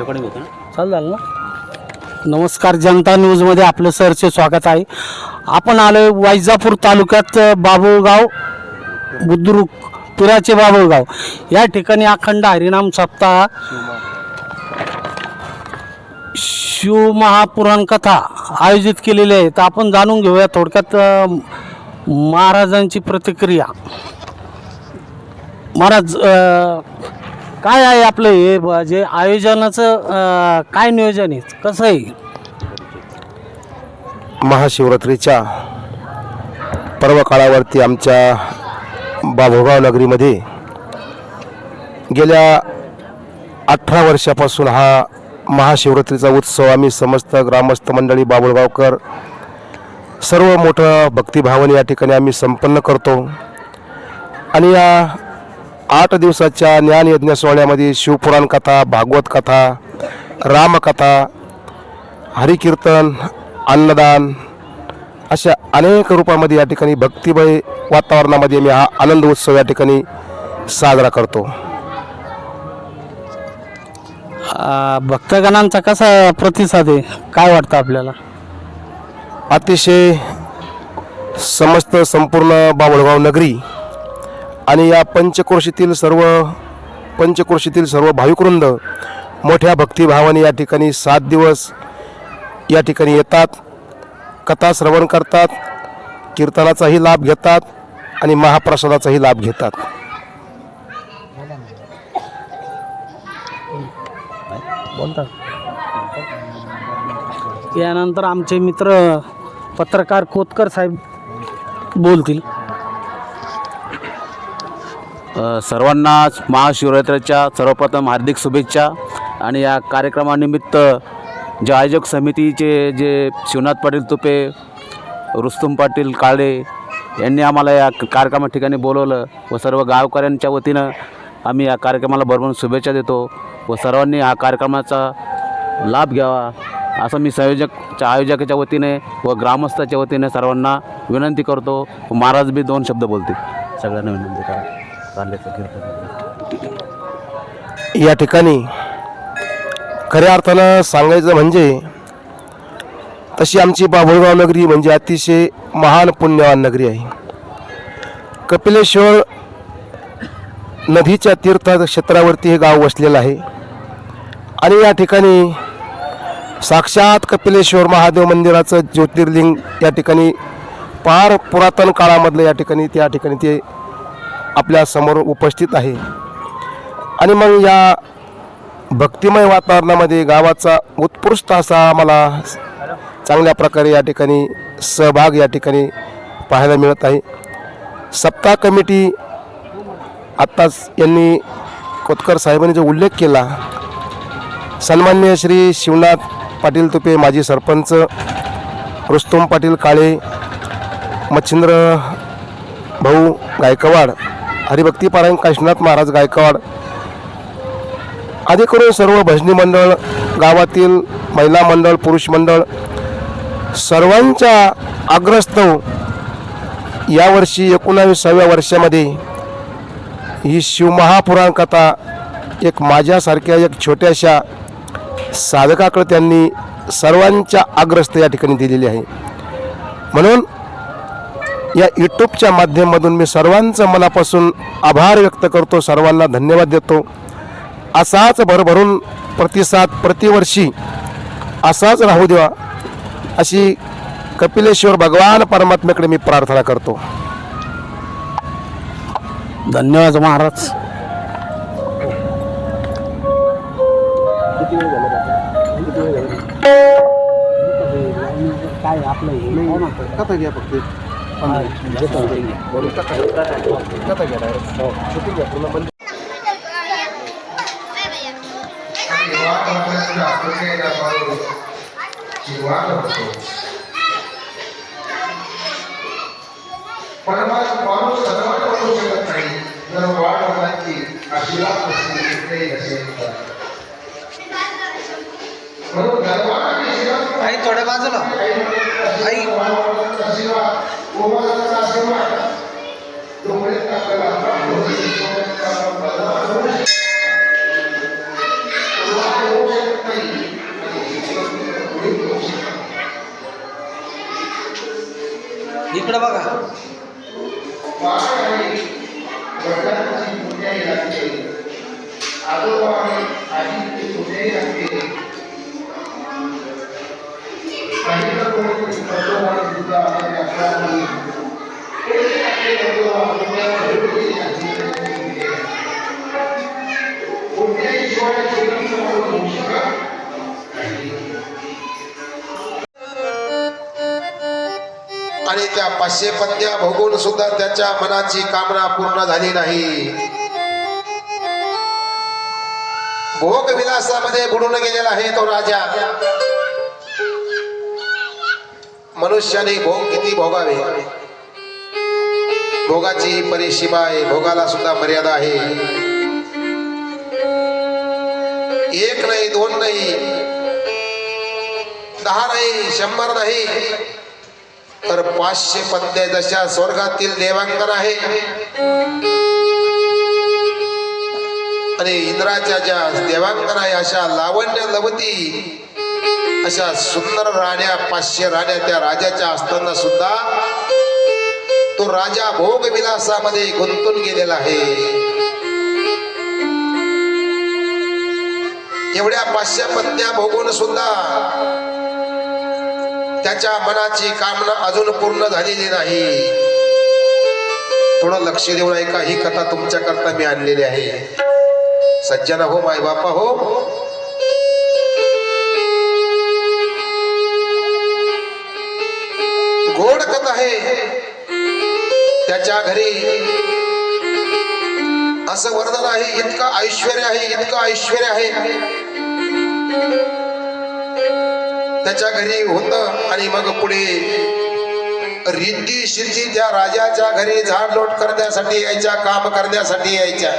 Recording होतं ना, चालू झालं ना. नमस्कार, जनता न्यूजमध्ये आपलं सरचे स्वागत आहे. आपण आलोय वैजापूर तालुक्यात बाबुळगाव बुद्रुक पिराचे बाबुळगाव या ठिकाणी अखंड हरिनाम सप्ताह शिवमहापुराण कथा आयोजित केलेली आहे. तर आपण जाणून घेऊया थोडक्यात महाराजांची प्रतिक्रिया. महाराज, काय आहे आपलं हे जे आयोजनाचं काय नियोजन आहे, कसं आहे? महाशिवरात्रीच्या पर्व काळावरती आमच्या बाबुळगाव नगरीमध्ये गेल्या 18 वर्षापासून हा महाशिवरात्रीचा उत्सव आम्ही समस्त ग्रामस्थ मंडळी बाबुळगावकर सर्व मोठं भक्तिभावाने या ठिकाणी आम्ही संपन्न करतो. आणि या 8 दिवसाच्या ज्ञानयज्ञ सोहळ्यामध्ये शिवपुराण कथा, भागवत कथा, रामकथा, हरिकीर्तन, अन्नदान अशा अनेक रूपामध्ये या ठिकाणी भक्तिमय वातावरणामध्ये आम्ही हा आनंद उत्सव या ठिकाणी साजरा करतो. भक्तगणांचा कसा प्रतिसाद आहे, काय वाटतं आपल्याला? अतिशय समस्त संपूर्ण बाबुळगाव नगरी आणि या पंचक्रोशीतील सर्व भाविकवृंद मोठ्या भक्तिभावाने या ठिकाणी 7 दिवस या ठिकाणी येतात, कथा श्रवण करतात, कीर्तनाचाही लाभ घेतात आणि महाप्रसादाचाही लाभ घेतात. यानंतर आमचे मित्र पत्रकार खोतकर साहेब बोलतील. सर्वांना महाशिवरात्रीच्या सर्वप्रथम हार्दिक शुभेच्छा. आणि या कार्यक्रमानिमित्त जे आयोजक समितीचे जे शिवनाथ पाटील तुपे, रुस्तुम पाटील काळे यांनी आम्हाला या कार्यक्रमा ठिकाणी बोलवलं व सर्व गावकऱ्यांच्या वतीनं आम्ही या कार्यक्रमाला भरभरून शुभेच्छा देतो व सर्वांनी हा कार्यक्रमाचा लाभ घ्यावा असं मी आयोजकाच्या वतीने व ग्रामस्थाच्या वतीने सर्वांना विनंती करतो. महाराज बी 2 शब्द बोलतील. सगळ्यांना विनंती करा. या ठिकाणी खऱ्या अर्थानं सांगायचं म्हणजे तशी आमची बाबुळगाव नगरी म्हणजे अतिशय महान पुण्यवान नगरी आहे. कपिलेश्वर नदीच्या तीर्थक्षेत्रावरती हे गाव वसलेलं आहे आणि या ठिकाणी साक्षात कपिलेश्वर महादेव मंदिराचं ज्योतिर्लिंग या ठिकाणी फार पुरातन काळामधलं त्या ठिकाणी ते आपल्या समोर उपस्थित आहे. आणि मग या भक्तिमय वातावरणामध्ये गावाचा उत्कृष्ट असा आम्हाला चांगल्या प्रकारे या ठिकाणी सहभाग या ठिकाणी पाहायला मिळत आहे. सप्ताह कमिटी आत्ताच यांनी खोतकर साहेबांनी जो उल्लेख केला, सन्माननीय श्री शिवनाथ पाटील तुपे माजी सरपंच, रुस्तुम पाटील काळे, मच्छिंद्र भाऊ गायकवाड, हरिभक्तीपारायण काशीनाथ महाराज गायकवाड आदी करून सर्व भजनी मंडळ, गावातील महिला मंडळ, पुरुष मंडळ सर्वांच्या आग्रहस्तव यावर्षी 19व्या वर्षामध्ये ही शिवमहापुराण कथा एक माझ्यासारख्या एक छोट्याशा साधकाकडे त्यांनी सर्वांच्या आग्रहस्थ या ठिकाणी दिलेली आहे. म्हणून या यूट्यूबच्या माध्यमातून मी सर्वांचं मनापासून आभार व्यक्त करतो, सर्वांना धन्यवाद देतो. असाच भरभरून प्रतिसाद प्रतिवर्षी असाच राहू द्या अशी कपिलेश्वर भगवान परमात्म्याकडे मी प्रार्थना करतो. धन्यवाद महाराज. काय आपलं कथा घ्या फक्त माणूस सर्वात करू शकत नाही जर वाढ होण्याची आशीर्वाद असेल. म्हणून आई थोड्या बाजूला आई आशीर्वाद इकडं बघा. वाढ आहे वडिलांची पुण्याही लागते, आजोबा आणि आजीची पुण्याही लागते. काही लोक आजोबा सुद्धा आपल्या आपल्यामुळे कोणत्याही शिवाय होऊ शकत. आणि त्या 500 पत्त्या भोगून सुद्धा त्याच्या मनाची कामना पूर्ण झाली नाही. भोग विलासामध्ये बुडून गेलेला आहे तो राजा. मनुष्याने भोग किती भोगावे, भोगाची परिसीमा आहे, भोगाला सुद्धा मर्यादा आहे. 1 नाही 2 नाही 10 नाही 100 नाही तर 500 पत्त्या जशा स्वर्गातील देवांगण आहे आणि इंद्राच्या ज्या देवांगण आहे अशा लावण्य लवती अशा सुंदर राण्या 500 राण्या त्या राजाच्या असताना सुद्धा तो राजा भोग विलासामध्ये गुंतून गेलेला आहे. एवढ्या 500 पत्त्या भोगून सुद्धा त्याच्या मनाची कामना अजून पूर्ण झालेली नाही. थोडं लक्ष देऊन ऐका, ही कथा तुमच्या करता मी आणलेली आहे. सज्जना हो, माय बापा हो, गोड कथा आहे. त्याच्या घरी असं वर्णन आहे, इतकं ऐश्वर्य आहे, इतकं ऐश्वर्य आहे. त्याच्या घरी होत आणि मग पुढे रिद्धी सिद्धी त्या राजाच्या घरी झाडलोट करण्यासाठी यायच्या, काम करण्यासाठी यायच्या.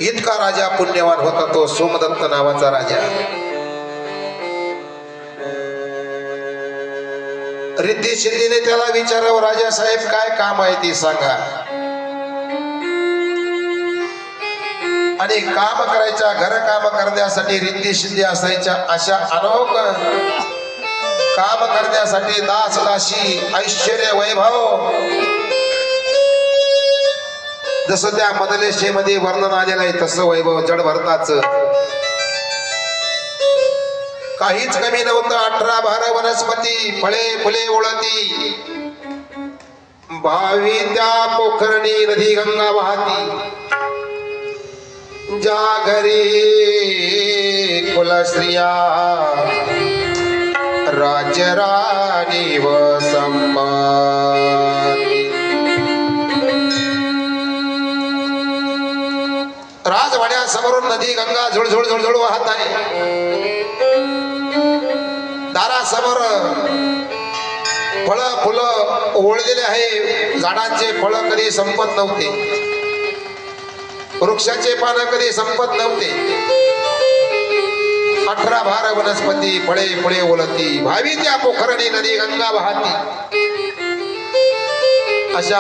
इतका राजा पुण्यवान होता तो सोमदत्त नावाचा राजा. रिद्धी सिद्धीने त्याला विचारावं, राजा साहेब काय काम आहे ते सांगा. आणि काम करायच्या, घर काम करण्यासाठी रिद्धी सिद्धी असायच्या. अशा अनोख काम करण्यासाठी दास दासी ऐश्वर्य वैभव जसं त्या मदलेशेमध्ये वर्णन आलेलं आहे तसं वैभव जड भरताच काहीच कमी नव्हतं. 18 भार वनस्पती, फळे फुले ओळती, भावी त्या पोखरणी नदी गंगा वाहती. ज्या घरी कुलस्त्रिया राज्यराणी व संपत्ती. राजवाड्यासमोरून नदी गंगा झुळझुळ झुळझुळ वाहत आहे. दारासमोर फळं फुलं ओळलेले आहे. झाडांचे फळं कधी संपत नव्हते, वृक्षाचे पानं कधी संपत नव्हते. 18 भार वनस्पती, फळे फुले ओळती, भावी त्या पोखरणी नदी गंगा वाहती. अशा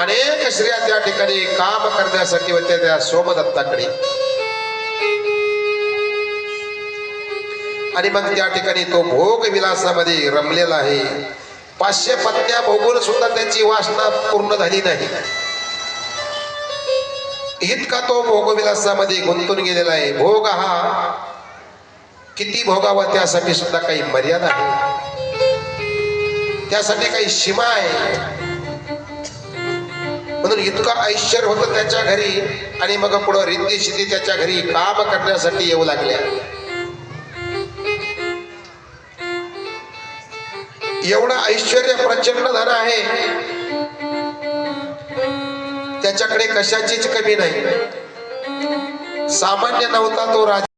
अनेक स्त्रिया त्या ठिकाणी काम करण्यासाठी होत्या त्या सोमदत्ताकडे. आणि मग त्या ठिकाणी तो भोग विलासामध्ये रमलेला आहे. 500 पत्त्या भोगून सुद्धा त्याची वासना पूर्ण झाली नाही. इतका तो भोगविलासामध्ये गुंतून गेलेला आहे. भोग हा किती भोगावा त्यासाठी सुद्धा काही मर्यादा आहे, त्यासाठी काही सीमा आहे. म्हणून इतकं ऐश्वर्य होतं त्याच्या घरी. आणि मग पुढं रिद्धी सिद्धी त्याच्या घरी काम करण्यासाठी येऊ लागल्या. एवढं ऐश्वर्य प्रचंड धन आहे त्याच्याकडे, कशाचीच कमी नाही. सामान्य नव्हता तो राजा.